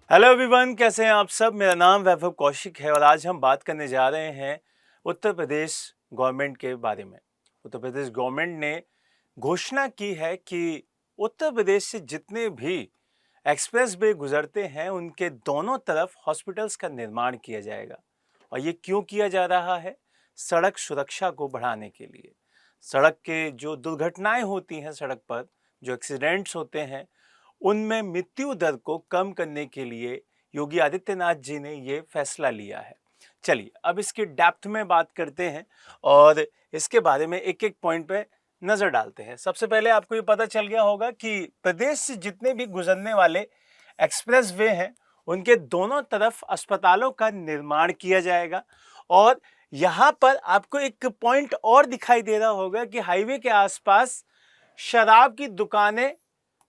Hello everyone, कैसे हैं आप सब। मेरा नाम वैभव कौशिक है और आज हम बात करने जा रहे हैं उत्तर प्रदेश गवर्नमेंट के बारे में। उत्तर प्रदेश गवर्नमेंट ने घोषणा की है कि उत्तर प्रदेश से जितने भी एक्सप्रेस वे गुजरते हैं उनके दोनों तरफ हॉस्पिटल्स का निर्माण किया जाएगा। और ये क्यों किया जा रहा है? सड़क सुरक्षा को बढ़ाने के लिए। सड़क के जो दुर्घटनाएं होती हैं, सड़क पर जो एक्सीडेंट्स होते हैं, उनमें मृत्यु दर को कम करने के लिए योगी आदित्यनाथ जी ने ये फैसला लिया है। चलिए अब इसकी डेप्थ में बात करते हैं और इसके बारे में एक एक पॉइंट पे नजर डालते हैं। सबसे पहले आपको ये पता चल गया होगा कि प्रदेश से जितने भी गुजरने वाले एक्सप्रेस वे हैं उनके दोनों तरफ अस्पतालों का निर्माण किया जाएगा। और यहाँ पर आपको एक पॉइंट और दिखाई दे रहा होगा कि हाईवे के आसपास शराब की दुकानें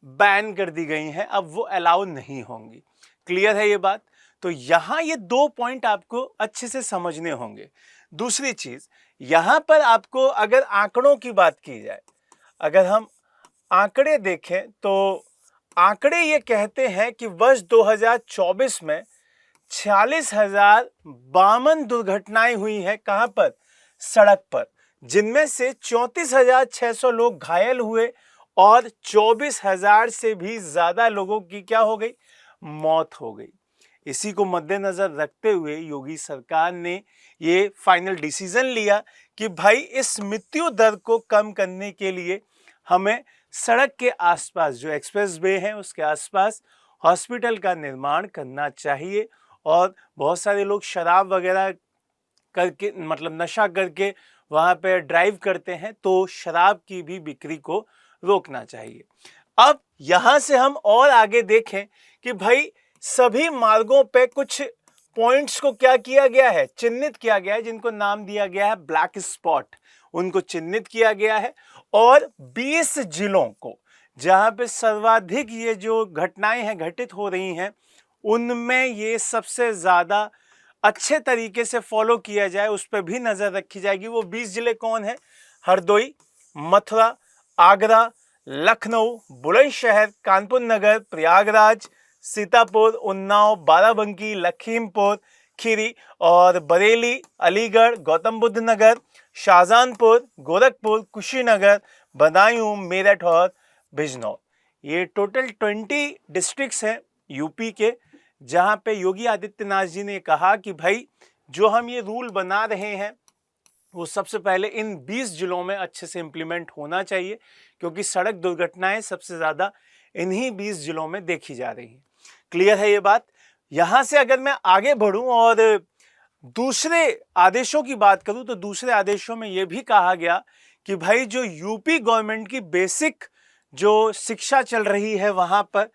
बैन कर दी गई हैं, अब वो अलाउ नहीं होंगी। क्लियर है ये बात? तो यहां ये दो पॉइंट आपको अच्छे से समझने होंगे। दूसरी चीज, यहां पर आपको अगर आंकड़ों की बात की जाए, अगर हम आंकड़े देखें तो आंकड़े ये कहते हैं कि वर्ष 2024 में 46,052 दुर्घटनाएं हुई हैं। कहां पर? सड़क पर। जिनमें से 34,600 लोग घायल हुए और 24,000 से भी ज्यादा लोगों की क्या हो गई? मौत हो गई। इसी को मद्देनजर रखते हुए योगी सरकार ने ये फाइनल डिसीजन लिया कि भाई इस मृत्यु दर को कम करने के लिए हमें सड़क के आसपास जो एक्सप्रेस वे हैं उसके आसपास हॉस्पिटल का निर्माण करना चाहिए। और बहुत सारे लोग शराब वगैरह करके, मतलब नशा करके वहां पे ड्राइव करते हैं, तो शराब की भी बिक्री को रोकना चाहिए। अब यहां से हम और आगे देखें कि भाई सभी मार्गों पे कुछ पॉइंट्स को क्या किया गया है? चिन्हित किया गया है, जिनको नाम दिया गया है ब्लैक स्पॉट। उनको चिन्हित किया गया है और 20 जिलों को जहां पे सर्वाधिक ये जो घटनाएं हैं घटित हो रही हैं उनमें ये सबसे ज्यादा अच्छे तरीके से फॉलो किया जाए, उस पर भी नजर रखी जाएगी। वो 20 जिले कौन है? हरदोई, मथुरा, आगरा, लखनऊ, बुलंदशहर, कानपुर नगर, प्रयागराज, सीतापुर, उन्नाव, बाराबंकी, लखीमपुर खीरी और बरेली, अलीगढ़, गौतम बुद्ध नगर, शाहजहांपुर, गोरखपुर, कुशीनगर, बदायूं, मेरठ और बिजनौर। ये टोटल 20 डिस्ट्रिक्ट्स हैं यूपी के, जहां पे योगी आदित्यनाथ जी ने कहा कि भाई जो हम ये रूल बना रहे हैं वो सबसे पहले इन 20 जिलों में अच्छे से इंप्लीमेंट होना चाहिए, क्योंकि सड़क दुर्घटनाएं सबसे ज्यादा इन्हीं 20 जिलों में देखी जा रही हैं। क्लियर है ये बात? यहां से अगर मैं आगे बढ़ूं और दूसरे आदेशों की बात करूं तो दूसरे आदेशों में यह भी कहा गया कि भाई जो यूपी गवर्नमेंट की बेसिक जो शिक्षा चल रही है वहां पर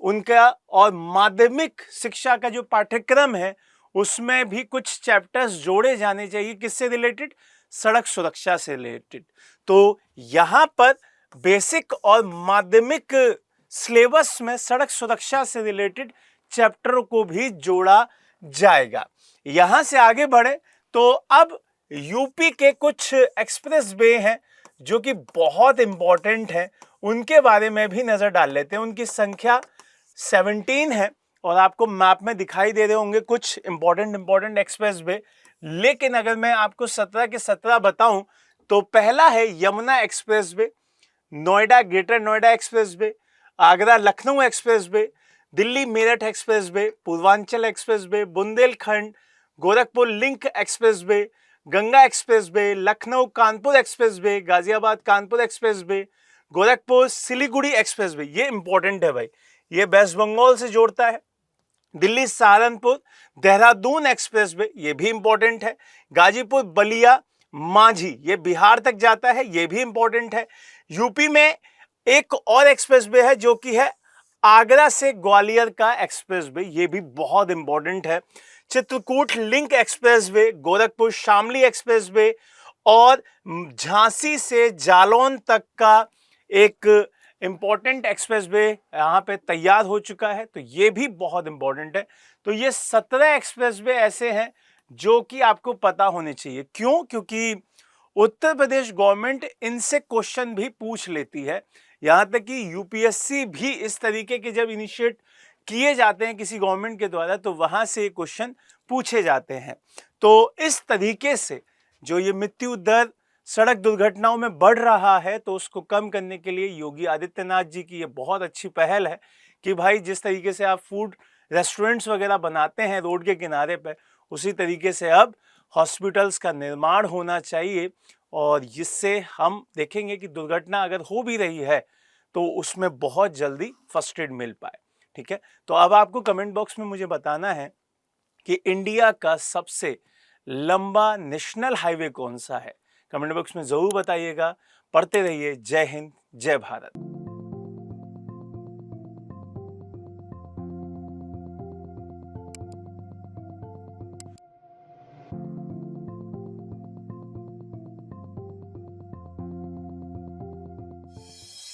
उनका और माध्यमिक शिक्षा का जो पाठ्यक्रम है उसमें भी कुछ चैप्टर्स जोड़े जाने चाहिए। किससे रिलेटेड? सड़क सुरक्षा से रिलेटेड। तो यहां पर बेसिक और माध्यमिक सिलेबस में सड़क सुरक्षा से रिलेटेड चैप्टर को भी जोड़ा जाएगा। यहां से आगे बढ़े तो अब यूपी के कुछ एक्सप्रेस वे हैं जो कि बहुत इंपॉर्टेंट हैं, उनके बारे में भी नजर डाल लेते हैं। उनकी संख्या 17 है और आपको मैप में दिखाई दे रहे होंगे कुछ इंपॉर्टेंट एक्सप्रेस वे। लेकिन अगर मैं आपको 17 के 17 बताऊं तो पहला है Yamuna express way, Noida greater Noida express way, Agra Lucknow express way, Delhi Meerut express way, Purvanchal express way, Bundelkhand Gorakhpur link express way, Ganga express way, Lucknow Kanpur express way, Ghaziabad Kanpur express way, Gorakhpur Siliguri express way. ये इंपॉर्टेंट है भाई, ये वेस्ट बंगाल से जोड़ता है। दिल्ली सहारनपुर देहरादून एक्सप्रेस वे, ये भी इंपॉर्टेंट है। गाजीपुर बलिया मांझी, ये बिहार तक जाता है, ये भी इंपॉर्टेंट है। यूपी में एक और एक्सप्रेस वे है जो कि है आगरा से ग्वालियर का एक्सप्रेस वे, ये भी बहुत इंपॉर्टेंट है। Chitrakoot link express way, Gorakhpur Shamli express way और झांसी से जालौन तक का एक इंपॉर्टेंट एक्सप्रेस वे यहाँ पे तैयार हो चुका है, तो ये भी बहुत इंपॉर्टेंट है। तो ये 17 एक्सप्रेस वे ऐसे हैं जो कि आपको पता होने चाहिए। क्यों? क्योंकि उत्तर प्रदेश गवर्नमेंट इनसे क्वेश्चन भी पूछ लेती है। यहां तक कि यूपीएससी भी इस तरीके के जब इनिशिएट किए जाते हैं किसी गवर्नमेंट के द्वारा, तो वहां से क्वेश्चन पूछे जाते हैं। तो इस तरीके से जो ये मृत्यु दर सड़क दुर्घटनाओं में बढ़ रहा है, तो उसको कम करने के लिए योगी आदित्यनाथ जी की ये बहुत अच्छी पहल है कि भाई जिस तरीके से आप फूड रेस्टोरेंट्स वगैरह बनाते हैं रोड के किनारे पर, उसी तरीके से अब हॉस्पिटल्स का निर्माण होना चाहिए। और इससे हम देखेंगे कि दुर्घटना अगर हो भी रही है तो उसमें बहुत जल्दी फर्स्ट एड मिल पाए। ठीक है, तो अब आपको कमेंट बॉक्स में मुझे बताना है कि इंडिया का सबसे लंबा नेशनल हाईवे कौन सा है। कमेंट बॉक्स में जरूर बताइएगा। पढ़ते रहिए। जय हिंद, जय भारत।